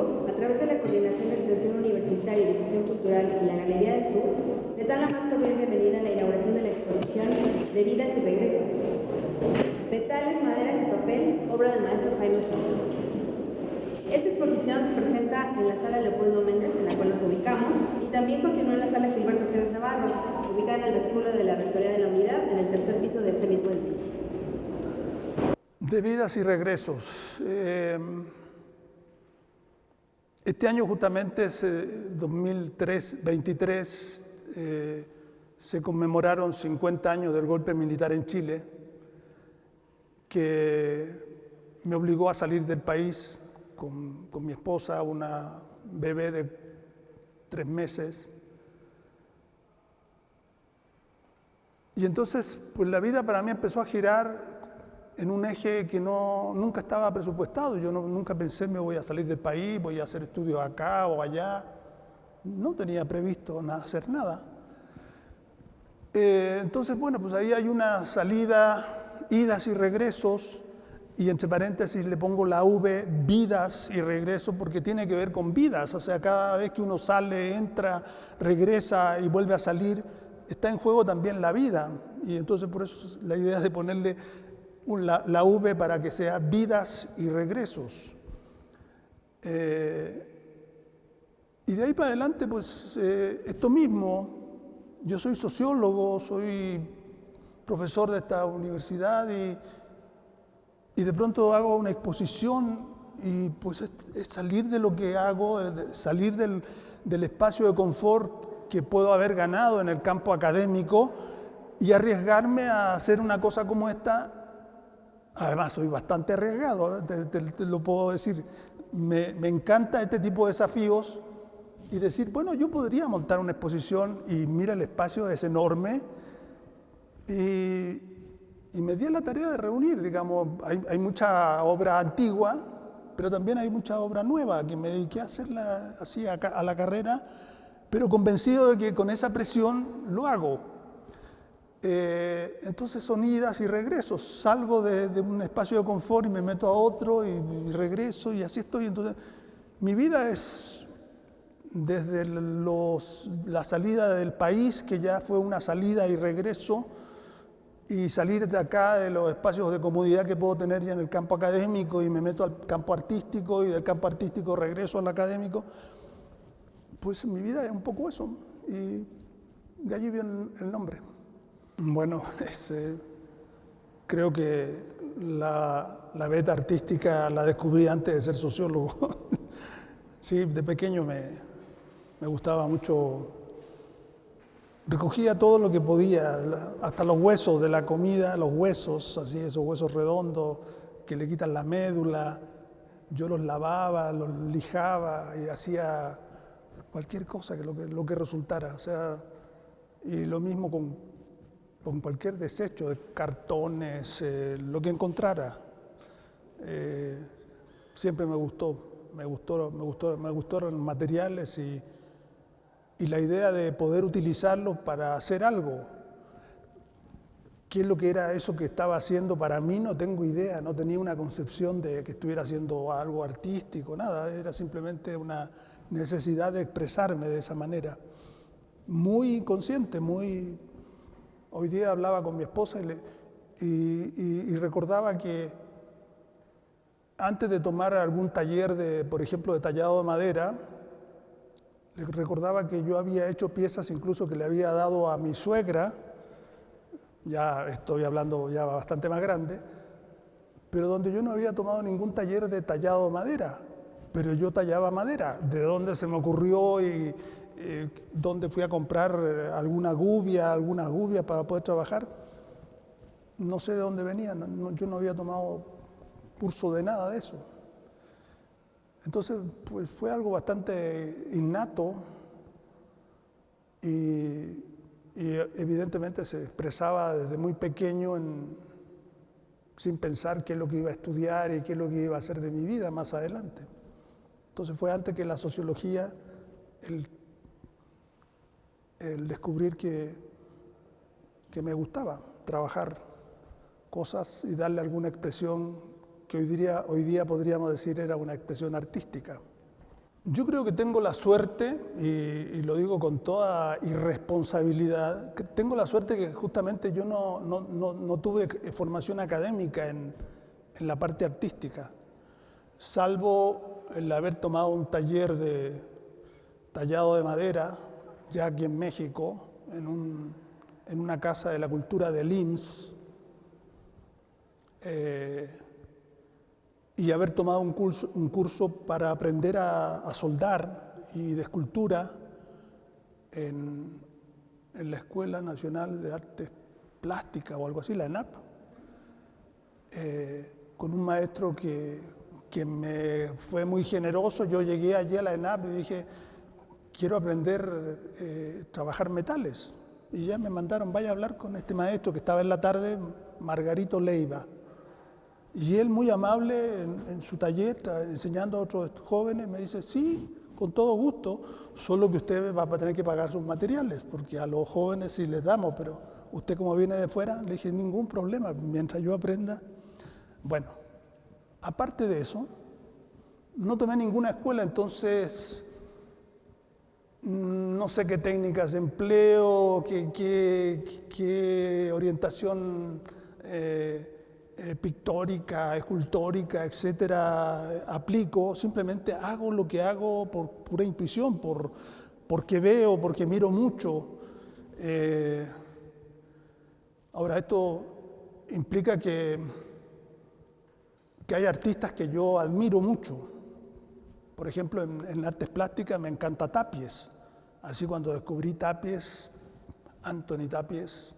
México, a través de la Coordinación de Extensión Universitaria y Difusión Cultural y la Galería del Sur, les dan la más cordial bienvenida a la inauguración de la exposición de Vidas y Regresos. Metales, maderas y papel, obra del maestro Jaime Osorno. Esta exposición se presenta en la sala Leopoldo Méndez, en la cual nos ubicamos, y también continúa en la sala Gilberto Ceres Navarro, ubicada en el vestíbulo de la Rectoría de la Unidad, en el tercer piso de este mismo edificio. De vidas y regresos. Este año justamente es 2023, se conmemoraron 50 años del golpe militar en Chile, que me obligó a salir del país con mi esposa, una bebé de 3 meses. Y entonces, pues la vida para mí empezó a girar en un eje que nunca estaba presupuestado. Yo nunca pensé me voy a salir del país, voy a hacer estudios acá o allá. No tenía previsto hacer nada. Entonces, bueno, pues ahí hay una salida, idas y regresos, y entre paréntesis le pongo la V, vidas y regresos, porque tiene que ver con vidas. O sea, cada vez que uno sale, entra, regresa y vuelve a salir, está en juego también la vida. Y entonces por eso la idea de ponerle la V para que sea vidas y regresos. Y de ahí para adelante, pues esto mismo. Yo soy sociólogo, soy profesor de esta universidad y de pronto hago una exposición y pues es salir de lo que hago, salir del espacio de confort que puedo haber ganado en el campo académico y arriesgarme a hacer una cosa como esta. Además, soy bastante arriesgado, te lo puedo decir. Me encanta este tipo de desafíos y decir, bueno, yo podría montar una exposición y mira, el espacio es enorme y me di a la tarea de reunir, digamos, hay mucha obra antigua, pero también hay mucha obra nueva que me dediqué a hacerla así a la carrera, pero convencido de que con esa presión lo hago. Entonces son idas y regresos, salgo de un espacio de confort y me meto a otro y regreso y así estoy. Entonces mi vida es desde la salida del país, que ya fue una salida y regreso, y salir de acá de los espacios de comodidad que puedo tener ya en el campo académico y me meto al campo artístico y del campo artístico regreso al académico. Pues mi vida es un poco eso y de allí viene el nombre. Bueno, creo que la beta artística la descubrí antes de ser sociólogo. Sí, de pequeño me gustaba mucho, recogía todo lo que podía, hasta los huesos de la comida, los huesos, así, esos huesos redondos que le quitan la médula, yo los lavaba, los lijaba y hacía cualquier cosa, lo que resultara. O sea, y lo mismo con cualquier desecho de cartones, lo que encontrara. Siempre me gustaron los materiales y la idea de poder utilizarlos para hacer algo. ¿Qué es lo que era eso que estaba haciendo? Para mí no tengo idea, no tenía una concepción de que estuviera haciendo algo artístico, nada, era simplemente una necesidad de expresarme de esa manera. Muy inconsciente, Hoy día hablaba con mi esposa y recordaba que antes de tomar algún taller por ejemplo, de tallado de madera, le recordaba que yo había hecho piezas incluso que le había dado a mi suegra, ya estoy hablando ya bastante más grande, pero donde yo no había tomado ningún taller de tallado de madera, pero yo tallaba madera. ¿De dónde se me ocurrió y dónde fui a comprar algunas gubias para poder trabajar? No sé de dónde venían, yo no había tomado curso de nada de eso. Entonces, pues fue algo bastante innato y evidentemente se expresaba desde muy pequeño sin pensar qué es lo que iba a estudiar y qué es lo que iba a hacer de mi vida más adelante. Entonces fue antes que la sociología el descubrir que me gustaba trabajar cosas y darle alguna expresión que hoy día podríamos decir era una expresión artística. Yo creo que tengo la suerte, y lo digo con toda irresponsabilidad, que tengo la suerte que justamente yo no tuve formación académica en la parte artística, salvo el haber tomado un taller de tallado de madera, ya aquí en México, en una casa de la cultura del IMSS, y haber tomado un curso para aprender a soldar y de escultura en la Escuela Nacional de Artes Plásticas o algo así, la ENAP, con un maestro que me fue muy generoso. Yo llegué allí a la ENAP y dije, quiero aprender a trabajar metales. Y ya me mandaron, vaya a hablar con este maestro que estaba en la tarde, Margarito Leiva. Y él, muy amable, en su taller, enseñando a otros jóvenes, me dice, sí, con todo gusto, solo que usted va a tener que pagar sus materiales, porque a los jóvenes sí les damos, pero usted como viene de fuera, le dije, ningún problema, mientras yo aprenda. Bueno, aparte de eso, no tomé ninguna escuela, entonces no sé qué técnicas empleo, qué orientación pictórica, escultórica, etcétera, aplico. Simplemente hago lo que hago por pura intuición, porque veo, porque miro mucho. Ahora, esto implica que hay artistas que yo admiro mucho. Por ejemplo, en artes plásticas me encanta Tapies. Así cuando descubrí Tapies, Anthony Tapies,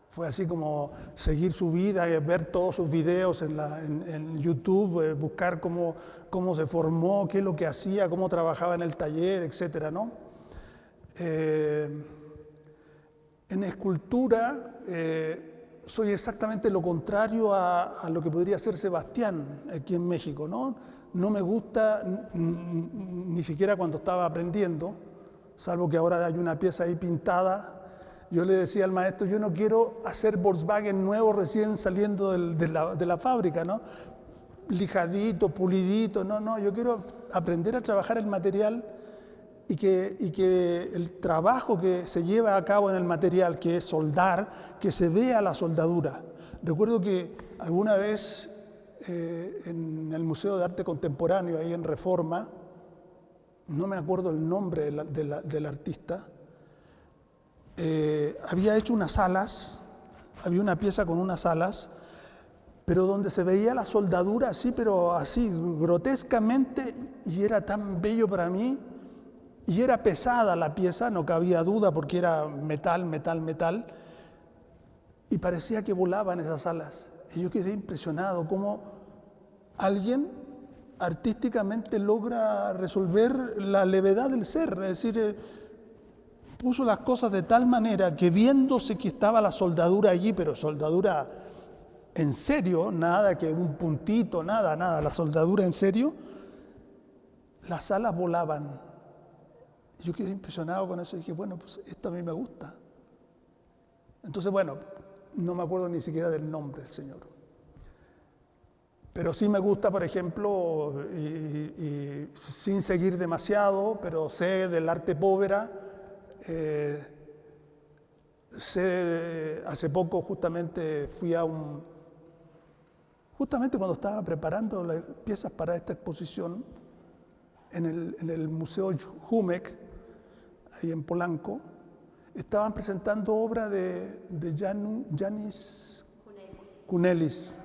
fue así como seguir su vida, ver todos sus videos en YouTube, buscar cómo se formó, qué es lo que hacía, cómo trabajaba en el taller, etcétera, ¿no? En escultura soy exactamente lo contrario a lo que podría ser Sebastián aquí en México, ¿no? No me gusta ni siquiera cuando estaba aprendiendo, salvo que ahora hay una pieza ahí pintada. Yo le decía al maestro, yo no quiero hacer Volkswagen nuevo recién saliendo de la fábrica, ¿no? Lijadito, pulidito, no, yo quiero aprender a trabajar el material y que el trabajo que se lleva a cabo en el material, que es soldar, que se vea la soldadura. Recuerdo que alguna vez en el Museo de Arte Contemporáneo, ahí en Reforma, no me acuerdo el nombre del artista, había hecho unas alas, había una pieza con unas alas, pero donde se veía la soldadura así, pero así grotescamente, y era tan bello para mí, y era pesada la pieza, no cabía duda porque era metal, y parecía que volaban esas alas. Y yo quedé impresionado cómo alguien artísticamente logra resolver la levedad del ser, es decir, puso las cosas de tal manera que viéndose que estaba la soldadura allí, pero soldadura en serio, nada que un puntito, nada, la soldadura en serio, las alas volaban. Yo quedé impresionado con eso y dije, bueno, pues esto a mí me gusta. Entonces, bueno, no me acuerdo ni siquiera del nombre del señor. Pero sí me gusta, por ejemplo, y sin seguir demasiado, pero sé del arte povera. Hace poco justamente fui justamente cuando estaba preparando las piezas para esta exposición en el Museo Jumek, ahí en Polanco, estaban presentando obra de Janis Kunelis.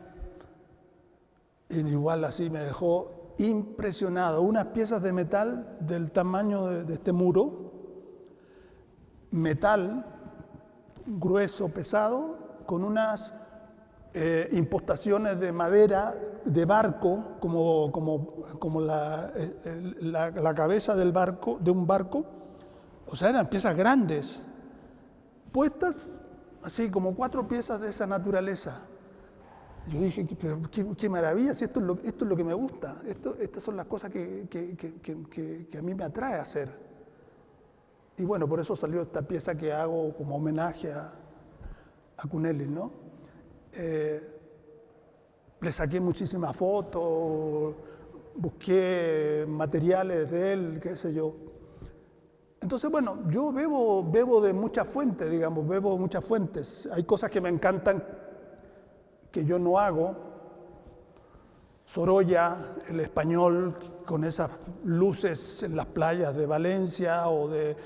Y igual así me dejó impresionado. Unas piezas de metal del tamaño de este muro, metal grueso, pesado, con unas impostaciones de madera de barco, como la cabeza del barco, de un barco. O sea, eran piezas grandes, puestas así como 4 piezas de esa naturaleza. Yo dije, pero qué maravilla, si esto es lo que me gusta, estas son las cosas que a mí me atrae a hacer. Y bueno, por eso salió esta pieza que hago como homenaje a Kunelis, ¿no? Le saqué muchísimas fotos, busqué materiales de él, qué sé yo. Entonces, bueno, yo bebo de muchas fuentes, digamos, bebo de muchas fuentes. Hay cosas que me encantan que yo no hago. Sorolla, el español, con esas luces en las playas de Valencia o de...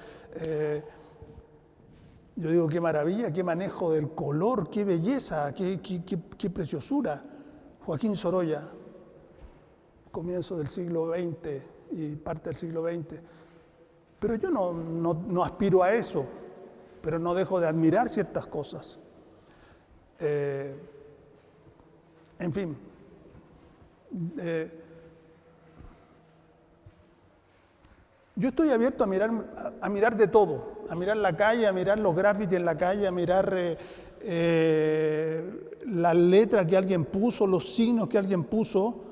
yo digo, qué maravilla, qué manejo del color, qué belleza, qué preciosura. Joaquín Sorolla, comienzo del siglo XX y parte del siglo XX. Pero yo no aspiro a eso, pero no dejo de admirar ciertas cosas. En fin, yo estoy abierto a mirar de todo, a mirar la calle, a mirar los grafitis en la calle, a mirar las letras que alguien puso, los signos que alguien puso.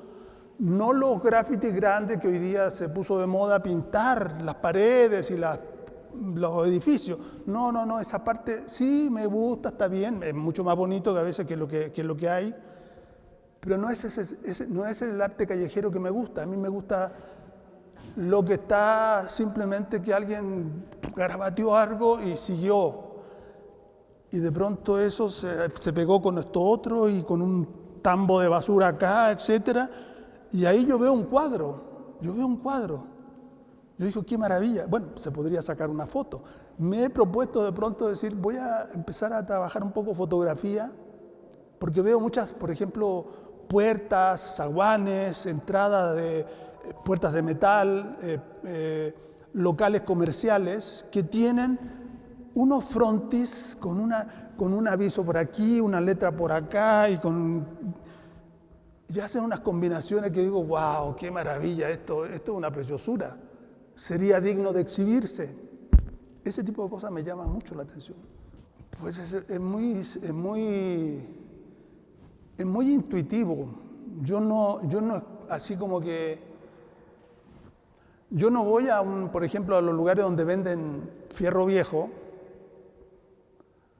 No los grafitis grandes que hoy día se puso de moda pintar las paredes y los edificios. No, esa parte sí me gusta, está bien, es mucho más bonito que a veces que lo que hay, pero no es el arte callejero que me gusta. A mí me gusta lo que está simplemente que alguien garabateó algo y siguió. Y de pronto eso se pegó con esto otro y con un tambo de basura acá, etcétera. Y ahí yo veo un cuadro. Yo digo, qué maravilla. Bueno, se podría sacar una foto. Me he propuesto de pronto decir, voy a empezar a trabajar un poco fotografía, porque veo muchas, por ejemplo, puertas, zaguanes, entradas de puertas de metal, locales comerciales que tienen unos frontis con un aviso por aquí, una letra por acá y hacen unas combinaciones que digo, wow, qué maravilla, esto es una preciosura, sería digno de exhibirse. Ese tipo de cosas me llaman mucho la atención. Pues es muy intuitivo. Yo no así como que, yo no voy por ejemplo, a los lugares donde venden fierro viejo,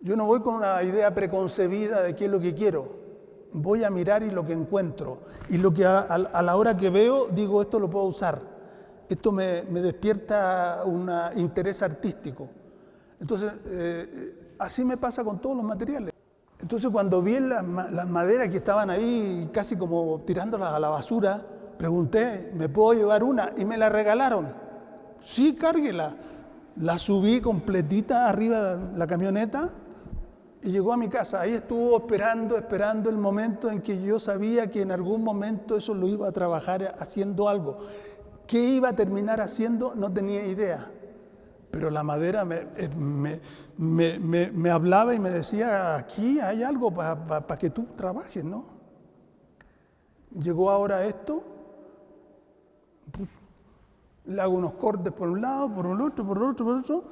yo no voy con una idea preconcebida de qué es lo que quiero. Voy a mirar y lo que encuentro. Y lo que a la hora que veo, digo, esto lo puedo usar. Esto me despierta un interés artístico. Entonces, así me pasa con todos los materiales. Entonces, cuando vi las maderas que estaban ahí, casi como tirándolas a la basura, pregunté, ¿me puedo llevar una? Y me la regalaron. Sí, cárguela. La subí completita arriba de la camioneta y llegó a mi casa. Ahí estuvo esperando el momento en que yo sabía que en algún momento eso lo iba a trabajar haciendo algo. ¿Qué iba a terminar haciendo? No tenía idea. Pero la madera me hablaba y me decía, aquí hay algo para que tú trabajes, ¿no? Llegó ahora esto, pues, le hago unos cortes por un lado, por el otro,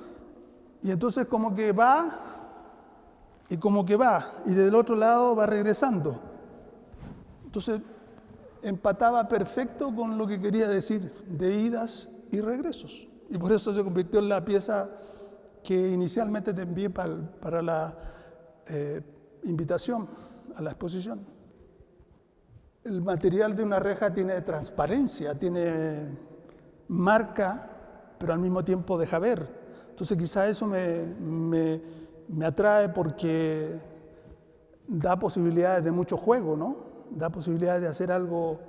y entonces como que va, y del otro lado va regresando. Entonces empataba perfecto con lo que quería decir, de idas y regresos. Y por eso se convirtió en la pieza que inicialmente te envié para la invitación a la exposición. El material de una reja tiene transparencia, tiene marca, pero al mismo tiempo deja ver. Entonces quizá eso me atrae porque da posibilidades de mucho juego, ¿no? Da posibilidades de hacer algo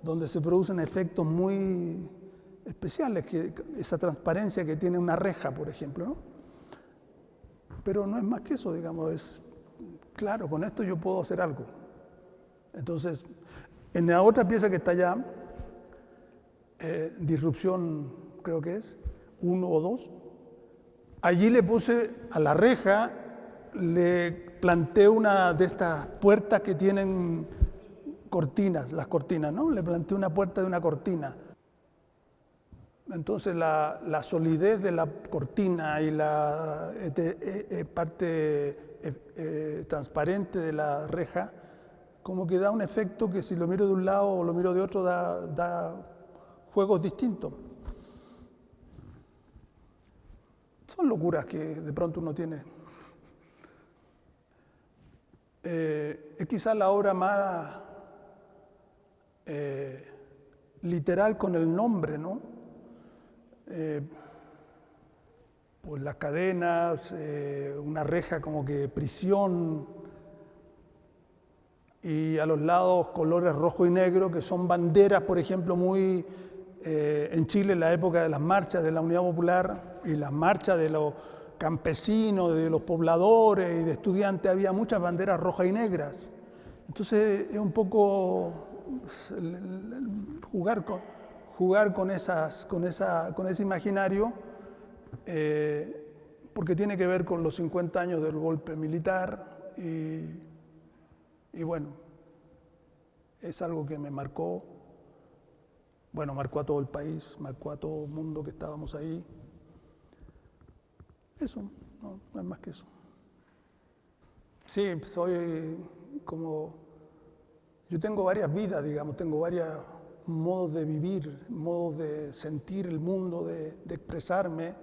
donde se producen efectos muy especiales, esa transparencia que tiene una reja, por ejemplo, ¿no? Pero no es más que eso, digamos, es claro, con esto yo puedo hacer algo. Entonces, en la otra pieza que está allá, Disrupción, creo que es, 1 o 2, allí le puse a la reja, le planté una de estas puertas que tienen cortinas, las cortinas, ¿no? Le planté una puerta de una cortina. Entonces la solidez de la cortina y la parte transparente de la reja, como que da un efecto que si lo miro de un lado o lo miro de otro da juegos distintos. Son locuras que de pronto uno tiene. Es quizás la obra más literal con el nombre, ¿no? Pues las cadenas, una reja como que prisión, y a los lados colores rojo y negro, que son banderas, por ejemplo, muy en Chile en la época de las marchas de la Unidad Popular y las marchas de los campesinos, de los pobladores y de estudiantes, había muchas banderas rojas y negras. Entonces es un poco jugar con ese imaginario, porque tiene que ver con los 50 años del golpe militar y bueno, es algo que me marcó, bueno, marcó a todo el país, marcó a todo el mundo que estábamos ahí. Eso, no es más que eso. Sí, yo tengo varias vidas, digamos, tengo varios modos de vivir, modos de sentir el mundo, de expresarme.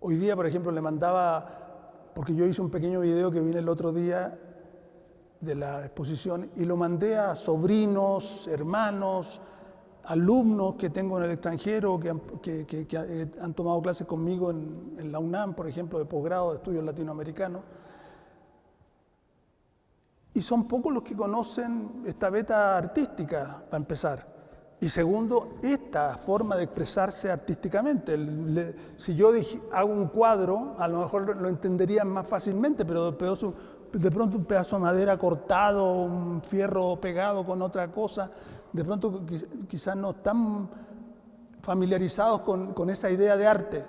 Hoy día, por ejemplo, le mandaba, porque yo hice un pequeño video que vine el otro día de la exposición y lo mandé a sobrinos, hermanos, alumnos que tengo en el extranjero, que han tomado clases conmigo en la UNAM, por ejemplo, de posgrado de estudios latinoamericanos. Y son pocos los que conocen esta beta artística, para empezar. Y segundo, esta forma de expresarse artísticamente. Si yo hago un cuadro, a lo mejor lo entenderían más fácilmente, pero de pronto un pedazo de madera cortado, un fierro pegado con otra cosa, de pronto quizás no están familiarizados con esa idea de arte.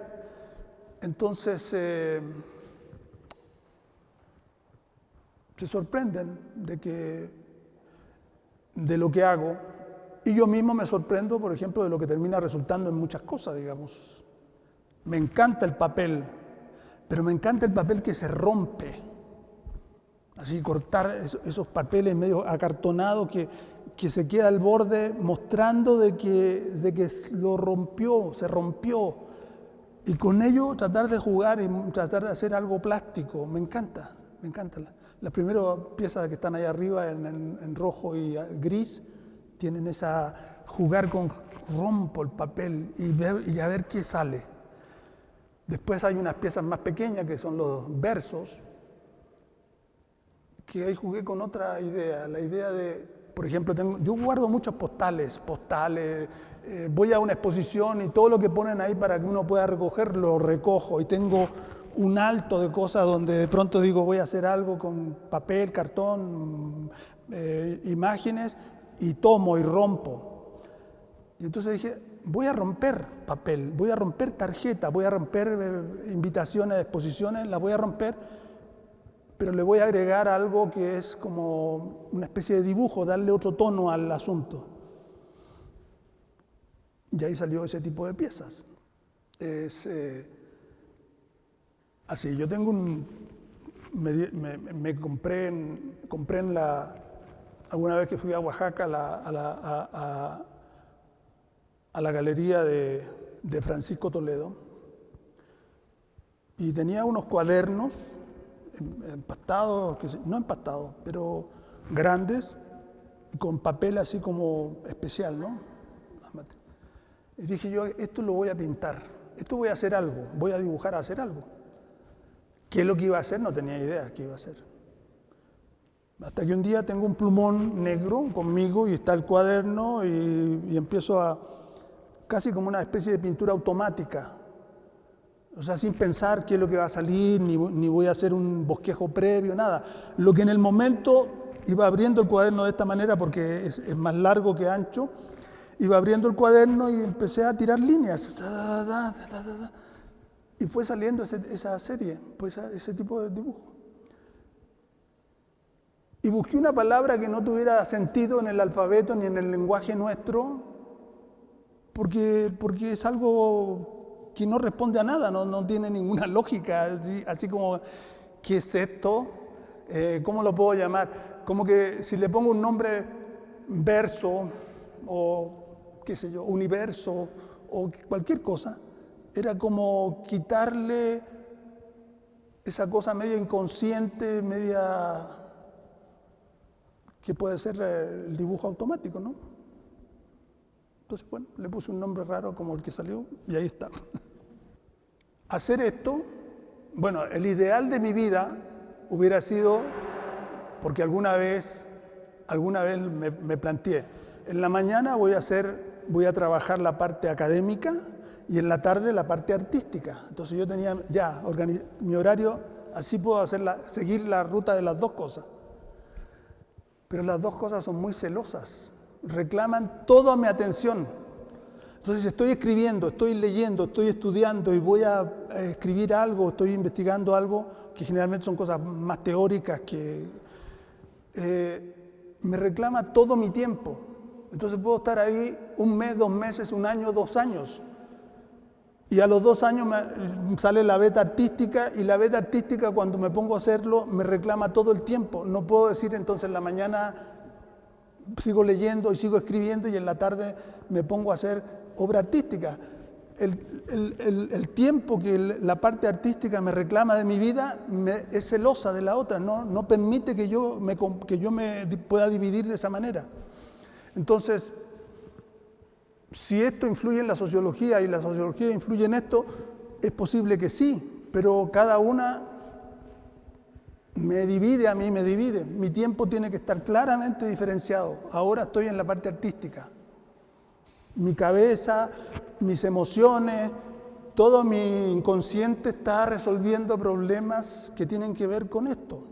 Entonces se sorprenden de lo que hago, y yo mismo me sorprendo, por ejemplo, de lo que termina resultando en muchas cosas, digamos. Me encanta el papel, pero me encanta el papel que se rompe. Así, cortar esos papeles medio acartonados que se queda al borde mostrando de que se rompió. Y con ello tratar de jugar y tratar de hacer algo plástico. Me encanta. Las primeras piezas que están ahí arriba en rojo y gris tienen jugar con, rompo el papel y a ver qué sale. Después hay unas piezas más pequeñas que son los versos, que ahí jugué con otra idea, la idea de, por ejemplo, yo guardo muchos postales, voy a una exposición y todo lo que ponen ahí para que uno pueda recoger, lo recojo, y tengo un alto de cosas donde de pronto digo voy a hacer algo con papel, cartón, imágenes, y tomo y rompo. Y entonces dije, voy a romper papel, voy a romper tarjetas, voy a romper invitaciones de exposiciones, las voy a romper, pero le voy a agregar algo que es como una especie de dibujo, darle otro tono al asunto. Y ahí salió ese tipo de piezas. Así, yo tengo me compré alguna vez que fui a Oaxaca a la galería de Francisco Toledo, y tenía unos cuadernos empastados, no empastados, pero grandes, con papel así como especial, ¿no? Y dije yo, esto lo voy a pintar, esto voy a hacer algo, voy a dibujar a hacer algo. ¿Qué es lo que iba a hacer? No tenía idea qué iba a hacer. Hasta que un día tengo un plumón negro conmigo y está el cuaderno y empiezo casi como una especie de pintura automática. O sea, sin pensar qué es lo que va a salir, ni voy a hacer un bosquejo previo, nada. Lo que en el momento iba abriendo el cuaderno de esta manera, porque es más largo que ancho, iba abriendo el cuaderno y empecé a tirar líneas. Y fue saliendo esa serie, pues ese tipo de dibujo. Y busqué una palabra que no tuviera sentido en el alfabeto ni en el lenguaje nuestro, porque es algo que no responde a nada, no tiene ninguna lógica, así como, ¿qué es esto? ¿Cómo lo puedo llamar? Como que si le pongo un nombre verso o, qué sé yo, universo o cualquier cosa, era como quitarle esa cosa media inconsciente, media que puede ser el dibujo automático, ¿no? Entonces, bueno, le puse un nombre raro como el que salió y ahí está. Hacer esto, bueno, el ideal de mi vida hubiera sido, porque alguna vez me planteé, en la mañana voy a trabajar la parte académica y en la tarde la parte artística. Entonces yo tenía ya mi horario, así puedo seguir la ruta de las dos cosas. Pero las dos cosas son muy celosas, reclaman toda mi atención. Entonces estoy escribiendo, estoy leyendo, estoy estudiando y voy a escribir algo, estoy investigando algo, que generalmente son cosas más teóricas que me reclama todo mi tiempo. Entonces puedo estar ahí 1 mes, 2 meses, 1 año, 2 años. Y a los 2 años me sale la beta artística y la beta artística cuando me pongo a hacerlo me reclama todo el tiempo. No puedo decir entonces en la mañana sigo leyendo y sigo escribiendo y en la tarde me pongo a hacer obra artística. El tiempo que la parte artística me reclama de mi vida es celosa de la otra, no permite que yo me pueda dividir de esa manera. Entonces, si esto influye en la sociología y la sociología influye en esto, es posible que sí, pero cada una me divide a mí, me divide. Mi tiempo tiene que estar claramente diferenciado. Ahora estoy en la parte artística. Mi cabeza, mis emociones, todo mi inconsciente está resolviendo problemas que tienen que ver con esto.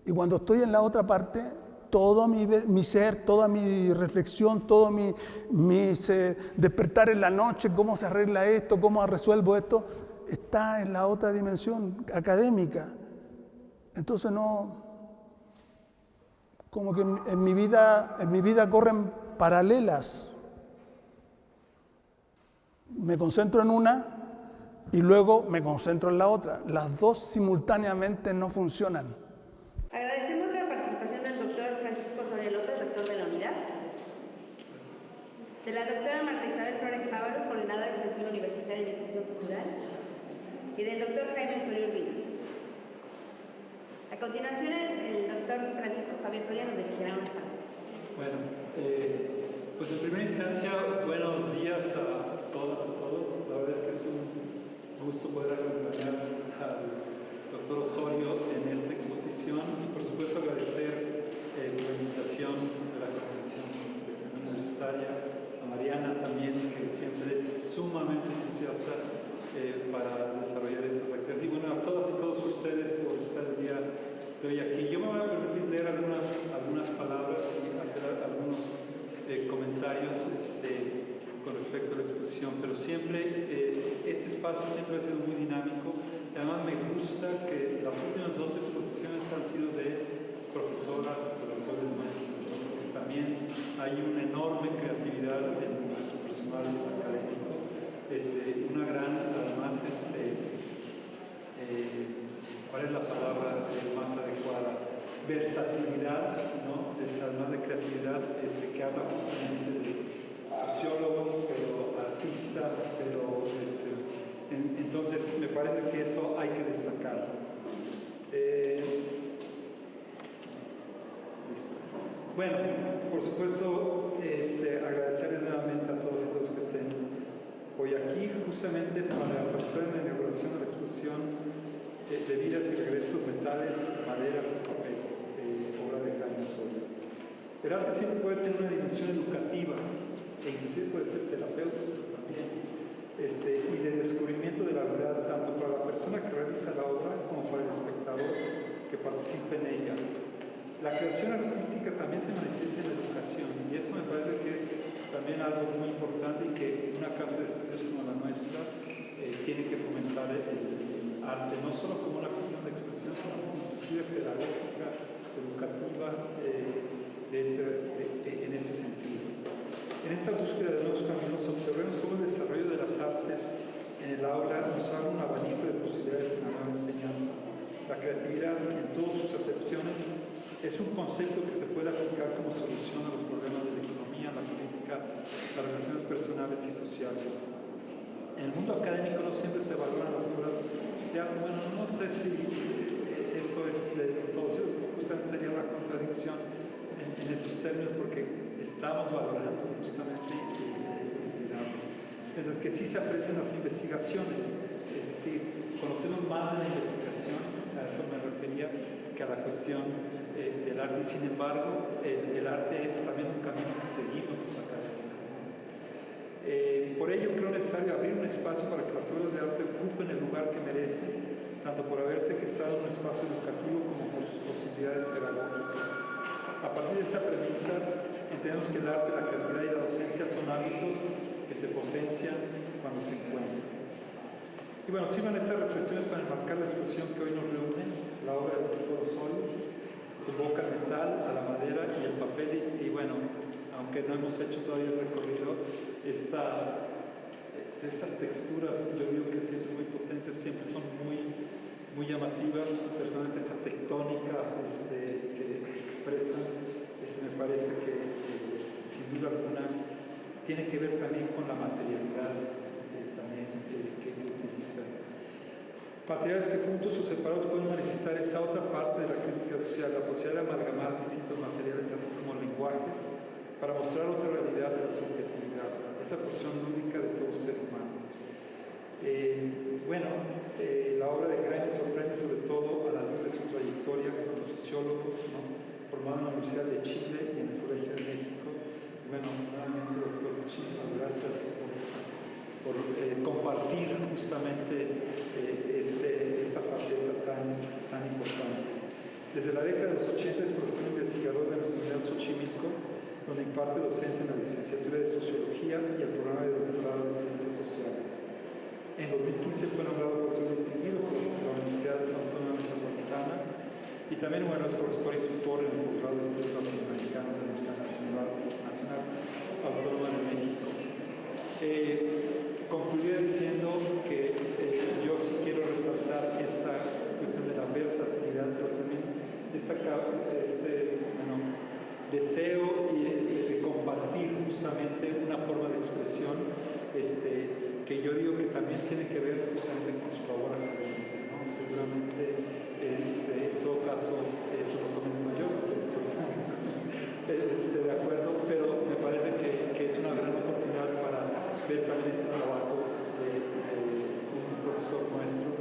Y cuando estoy en la otra parte, todo mi ser, toda mi reflexión, todo mi despertar en la noche, cómo se arregla esto, cómo resuelvo esto, está en la otra dimensión académica. Entonces como que en mi vida corren paralelas. Me concentro en una y luego me concentro en la otra. Las dos simultáneamente no funcionan. Agradecemos la participación del doctor Francisco Soria López, rector de la unidad, de la doctora Marta Isabel Flores Ábalos, coordinadora de Extensión Universitaria y Difusión Cultural, y del doctor Jaime Soria Urbina. A continuación, el doctor Francisco Javier Soria nos dirigirá unas palabras. Bueno, pues en primera instancia, buenos días a todas y todos. La verdad es que es un gusto poder acompañar al doctor Osorio en esta exposición y por supuesto agradecer la invitación de la Comisión de Extensión Universitaria, a Mariana también, que siempre es sumamente entusiasta para desarrollar estas actividades. Y bueno, a todas y todos ustedes por estar el día de hoy aquí. Yo me voy a permitir leer algunas palabras y hacer algunos comentarios con respecto a la exposición, pero siempre este espacio siempre ha sido muy dinámico. Además me gusta que las últimas 2 exposiciones han sido de profesoras, profesores nuestros, porque también hay una enorme creatividad en nuestro personal académico, una gran, además, ¿cuál es la palabra más adecuada? Versatilidad, ¿no? Además de creatividad, que habla justamente de sociólogo, pero artista, pero entonces me parece que eso hay que destacar. Bueno, por supuesto, agradecerles nuevamente a todos y todos que estén hoy aquí, justamente para participar en la inauguración de la exposición de vidas y regresos, metales, maderas y papel, obra de Jaime Osorio. El arte siempre puede tener una dimensión educativa e inclusive puede ser terapéutico también, y de descubrimiento de la verdad tanto para la persona que realiza la obra como para el espectador que participa en ella. La creación artística también se manifiesta en la educación y eso me parece que es también algo muy importante y que una casa de estudios como la nuestra tiene que fomentar el arte, no solo como una cuestión de expresión, sino como inclusive pedagógica, educativa, en ese sentido. En esta búsqueda de nuevos caminos observemos cómo el desarrollo de las artes en el aula nos abre un abanico de posibilidades en la nueva enseñanza. La creatividad en todas sus acepciones es un concepto que se puede aplicar como solución a los problemas de la economía, la política, las relaciones personales y sociales. En el mundo académico no siempre se valoran las obras de arte. Bueno, no sé si eso es de todo, justamente sería una contradicción en mientras que sí se aprecian las investigaciones, es decir, conocemos más de la investigación, a eso me refería, que a la cuestión del arte, y sin embargo, el arte es también un camino que seguimos los académicos. Por ello creo necesario abrir un espacio para que las obras de arte ocupen el lugar que merecen, tanto por haberse gestado en un espacio educativo como por sus posibilidades pedagógicas. A partir de esta premisa, entendemos que el arte, la creatividad y la docencia son ámbitos que se potencian cuando se encuentran. Y bueno, sirvan estas reflexiones para enmarcar la exposición que hoy nos reúne, la obra del doctor Osorio, convoca el metal, a la madera y el papel, y bueno, aunque no hemos hecho todavía el recorrido, estas texturas, yo digo que siempre muy potentes, siempre son muy llamativas, personalmente esa tectónica que expresan, me parece que sin duda alguna tiene que ver también con la materialidad que utiliza. Materiales que juntos o separados pueden manifestar esa otra parte de la crítica social, la posibilidad de amalgamar distintos materiales así como lenguajes para mostrar otra realidad de la subjetividad, esa porción única de todo ser humano. La obra de Jaime sorprende sobre todo a la luz de su trayectoria como sociólogo, ¿no?, formado en la Universidad de Chile y en el Colegio de México. Bueno, nuevamente, doctor, muchísimas gracias por compartir justamente esta faceta tan importante. Desde la década de los 80 es profesor investigador de nuestra Universidad Xochimilco, donde imparte docencia en la licenciatura de Sociología y el programa de doctorado de Ciencias Sociales. En 2015 fue nombrado profesor distinguido por la Universidad Autónoma Metropolitana y también, es profesor y tutor en el posgrado de Estudios Latinoamericanos de la Universidad Nacional Autónoma de México. Concluiría diciendo que yo sí quiero resaltar esta cuestión de la versatilidad, pero también deseo de compartir justamente una forma de expresión que yo digo que también tiene que ver justamente con su labor académica, ¿no? Seguramente, en todo caso, eso lo comento yo, no sé si de acuerdo, pero me parece que es una gran oportunidad para ver también este trabajo de un profesor nuestro,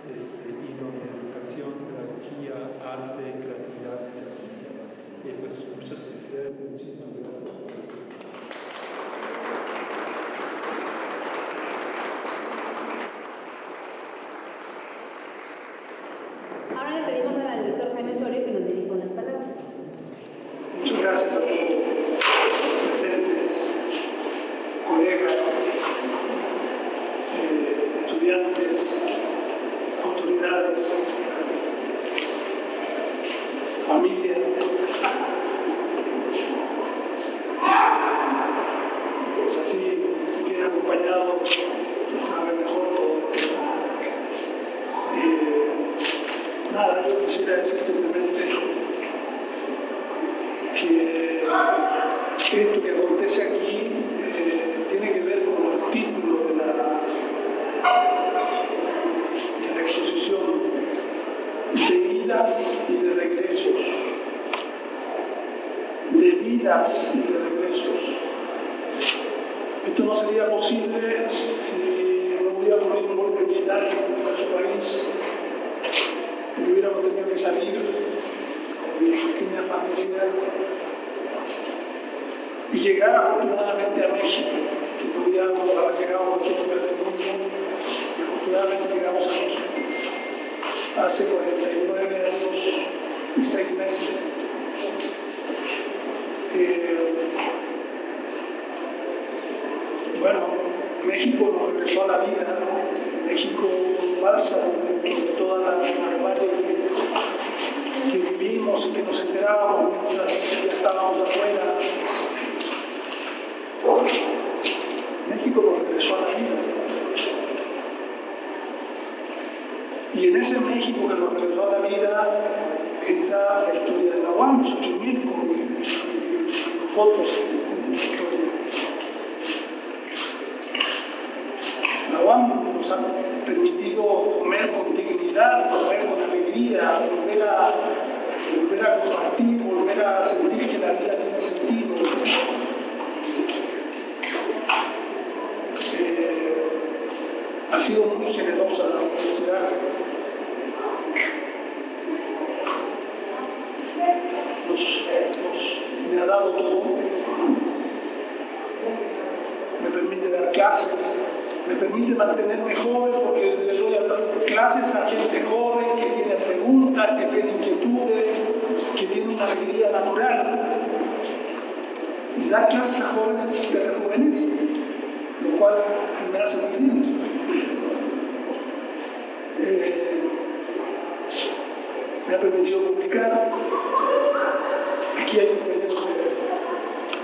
y donde educación, pedagogía, arte, creatividad, etc. Pues muchas felicidades y muchísimas gracias. Ahora le pedimos al doctor Jaime Osorio que nos dirija unas palabras. Muchas gracias a todos presentes, colegas, estudiantes, autoridades, familia. Pues así, bien acompañado, sabe mejor todo. Nada, yo quisiera decir simplemente que esto que acontece aquí tiene que ver con el título de la exposición, de idas y de regresos. De vidas y de regresos. Esto no sería posible si no hubiera habido un golpe militar en nuestro país y hubiéramos tenido que salir de mi pequeña familia y llegar afortunadamente a México, que podríamos haber llegado a cualquier lugar del mundo, y afortunadamente llegamos a México hace 49 años y 6 meses. México nos regresó a la vida, México bálsamo dentro de toda la barbarie que vivimos y que nos enterábamos mientras ya estábamos afuera. México nos regresó a la vida. Y en ese México que nos regresó a la vida está la historia de la UAM, Xochimilco y nosotros en la historia. La UAM nos ha permitido comer con dignidad, comer con alegría, volver a compartir, volver a sentir que la vida tiene sentido. sido muy generosa la universidad. Me ha dado todo. Me permite dar clases, me permite mantenerme joven porque le doy clases a gente joven que tiene preguntas, que tiene inquietudes, que tiene una alegría natural. Y dar clases a jóvenes te rejuvenece, lo cual me hace muy bien. Me ha permitido publicar. Aquí hay compañeros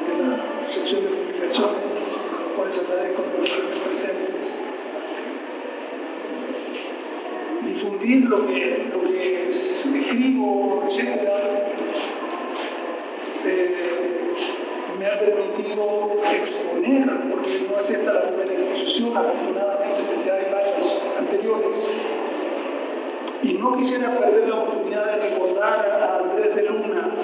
de la sección de publicaciones, los cuales agradezco por estar presentes. Difundir lo que escribo, etc. Me ha permitido exponer, porque no es esta la primera exposición, afortunadamente, porque hay varias anteriores. Y no quisiera perder la oportunidad de recordar a Andrés de Luna.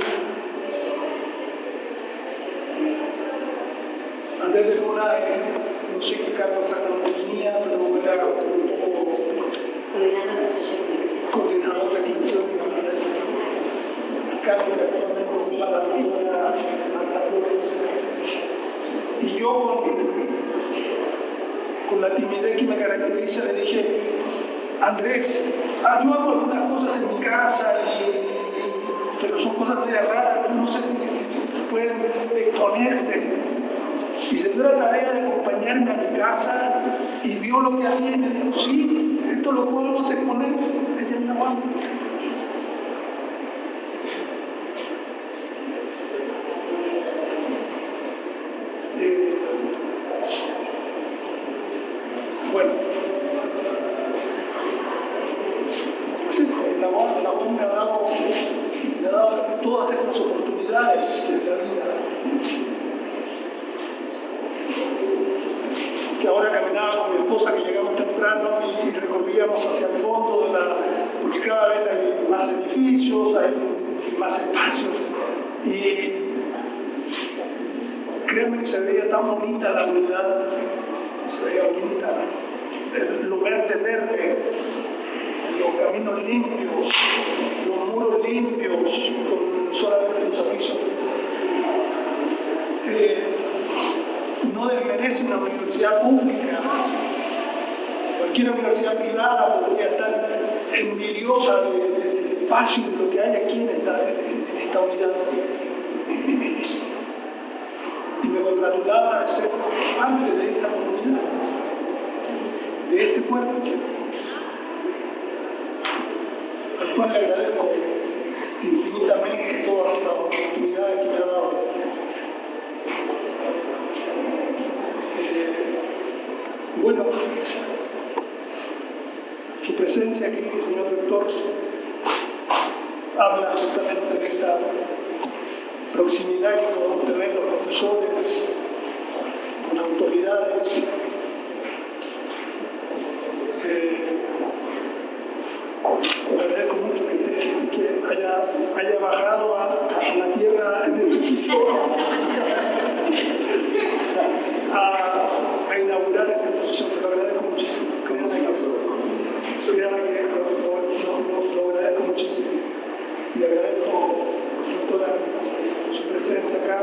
Andrés de Luna es, no sé qué cargo exactamente tenía, pero era un poco coordinador de extensión universitaria. El cargo que actualmente ocupa la doctora Marta Flores. Y yo, con la timidez que me caracteriza, le dije: Andrés, yo hago algunas cosas en mi casa, pero son cosas medio raras, no sé si pueden exponerse. Y se dio la tarea de acompañarme a mi casa y vio lo que había y me dijo: sí, esto lo podemos exponer allá en la mano. Bueno, así, la voz me ha dado todas estas oportunidades en la vida. Que ahora caminaba con mi esposa, que llegamos temprano y recorríamos hacia el fondo porque cada vez hay más edificios, hay más espacios, y créanme que se veía tan bonita la unidad, se veía bonita lo verde, los caminos limpios, los muros limpios, con solamente los avisos. No desmerece una universidad pública. Cualquier universidad privada podría estar envidiosa del espacio de lo que hay aquí en esta unidad. Y me congratulaba de ser parte de esta comunidad, de este pueblo, al cual le agradezco infinitamente todas las oportunidades que me ha dado. Bueno, su presencia aquí, señor rector, habla justamente de esta proximidad que podemos tener los profesores con autoridades. Le agradezco mucho que haya bajado a la tierra en el piso a inaugurar esta exposición. Se lo agradezco muchísimo. Créanme que lo agradezco muchísimo. Y agradezco, doctora, su presencia acá.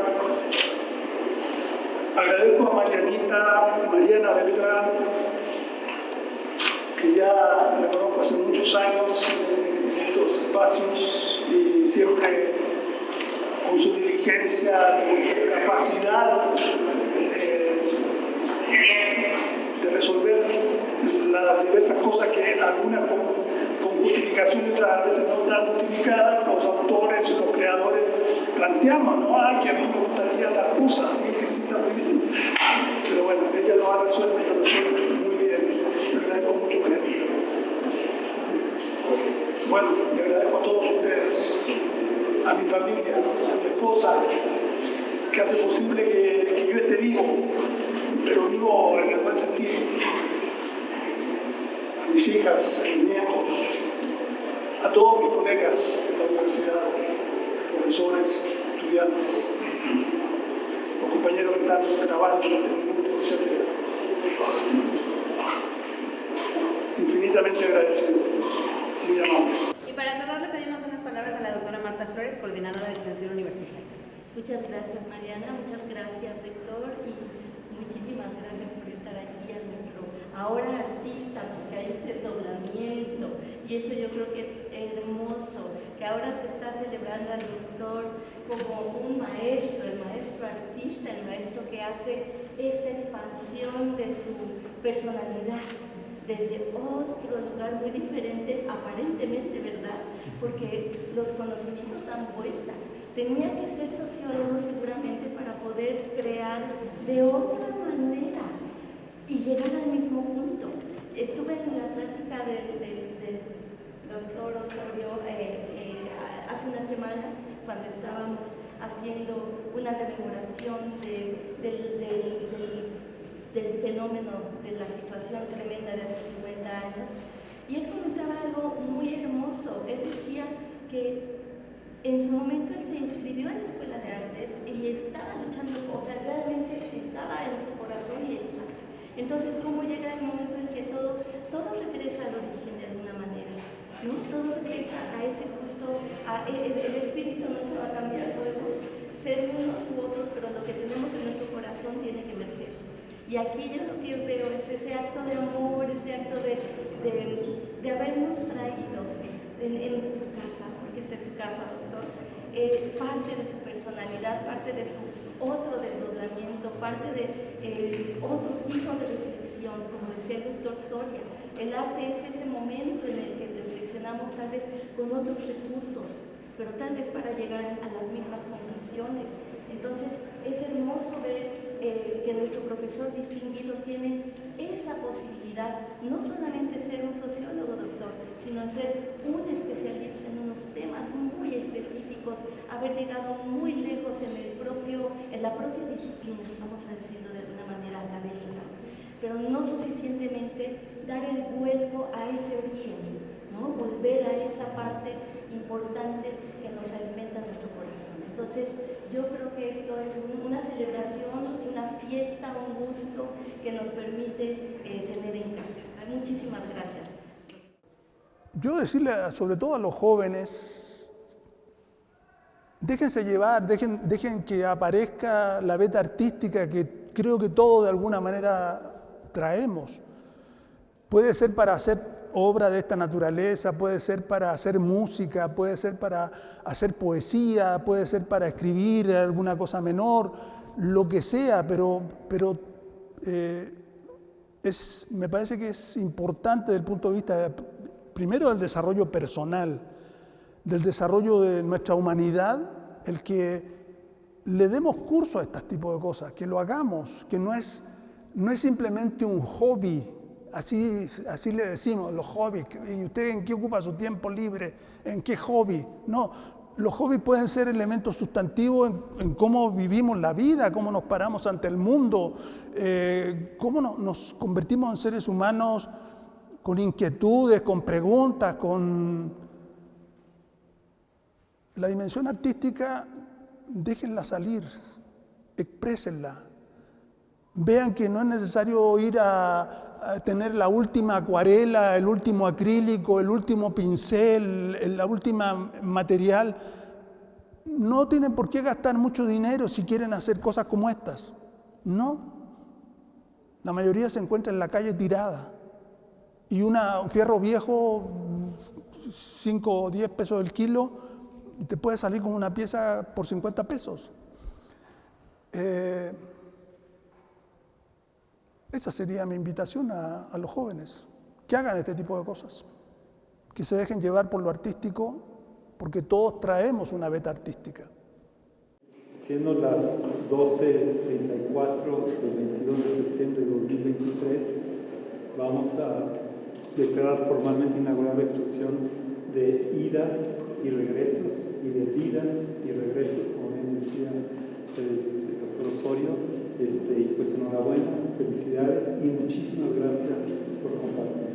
Agradezco a Mariana Beltrán, que ya la conozco hace muchos años en estos espacios, y siempre con su diligencia, con su capacidad de resolver las diversas cosas que algunas con justificación y otras a veces no tan justificadas, los autores y los creadores planteamos, ¿no? Ay, que a mí me gustaría dar cosas, sí, está muy bien. Pero bueno, ella lo ha resuelto y lo resuelve muy bien. Les agradezco mucho, cariño. Bueno, le agradezco a todos ustedes, a mi familia, a mi esposa, que hace posible que yo esté vivo, pero vivo en el buen sentido. A mis hijas, a mis nietos, a todos mis colegas de la universidad, profesores, estudiantes, los compañeros que están grabando en este minuto, etc. infinitamente agradecido. Muy amables. Y para cerrar, le pedimos unas palabras a la doctora Marta Flores, coordinadora de Extensión Universitaria. Muchas gracias, Mariana, muchas gracias, rector, y muchísimas gracias por estar aquí a nuestro ahora artista, porque hay este desdoblamiento, y eso yo creo que es hermoso, que ahora se está celebrando al doctor como un maestro, el maestro artista, el maestro que hace esta expansión de su personalidad desde otro lugar muy diferente, aparentemente, ¿verdad? Porque los conocimientos dan vuelta. Tenía que ser sociólogo seguramente para poder crear de otra manera y llegar al mismo punto. Estuve en la plática del doctor Osorio hace una semana, cuando estábamos haciendo una rememoración del fenómeno, de la situación tremenda de hace 50 años, y él comentaba algo muy hermoso. Él decía que en su momento él se inscribió en la Escuela de Artes y estaba luchando, o sea, realmente estaba en su corazón y está. Entonces, ¿cómo llega el momento en que todo regresa al origen de alguna manera? ¿No? Todo regresa a ese justo, el espíritu no va a cambiar, podemos ser unos u otros, pero lo que tenemos en nuestro corazón tiene que emerger. Y aquí yo lo que veo es ese acto de amor, ese acto de habernos traído en su casa, porque esta es su casa, doctor, parte de su personalidad, parte de su otro desdoblamiento, parte de otro tipo de reflexión, como decía el doctor Soria. El arte es ese momento en el que reflexionamos tal vez con otros recursos, pero tal vez para llegar a las mismas conclusiones. Entonces es hermoso ver que nuestro profesor distinguido tiene esa posibilidad, no solamente ser un sociólogo, doctor, sino ser un especialista en unos temas muy específicos, haber llegado muy lejos en la propia disciplina, vamos a decirlo de una manera académica, pero no suficientemente dar el vuelco a ese origen, ¿no? Volver a esa parte importante que nos alimenta nuestro corazón. Entonces, yo creo que esto es una celebración, una fiesta, un gusto que nos permite tener en casa. Muchísimas gracias. Yo decirle sobre todo a los jóvenes, déjense llevar, dejen que aparezca la beta artística que creo que todos de alguna manera traemos. Puede ser para hacer obra de esta naturaleza, puede ser para hacer música, puede ser para hacer poesía, puede ser para escribir alguna cosa menor, lo que sea, pero me parece que es importante desde el punto de vista, primero, del desarrollo personal, del desarrollo de nuestra humanidad, el que le demos curso a este tipo de cosas, que lo hagamos, que no es simplemente un hobby. Así le decimos, los hobbies. ¿Y usted en qué ocupa su tiempo libre? ¿En qué hobby? No, los hobbies pueden ser elementos sustantivos en cómo vivimos la vida, cómo nos paramos ante el mundo, cómo nos convertimos en seres humanos con inquietudes, con preguntas, con la dimensión artística. Déjenla salir, exprésenla. Vean que no es necesario ir a tener la última acuarela, el último acrílico, el último pincel, la última material. No tienen por qué gastar mucho dinero si quieren hacer cosas como estas. No. La mayoría se encuentra en la calle tirada. Y un fierro viejo, 5 o 10 pesos el kilo, y te puede salir con una pieza por 50 pesos. Esa sería mi invitación a los jóvenes, que hagan este tipo de cosas, que se dejen llevar por lo artístico, porque todos traemos una beta artística. Siendo las 12:34 del 22 de septiembre de 2023, vamos a declarar formalmente inaugurar la exposición de idas y regresos, y de vidas y regresos, como bien decía el doctor Osorio. Pues enhorabuena, felicidades y muchísimas gracias por compartir.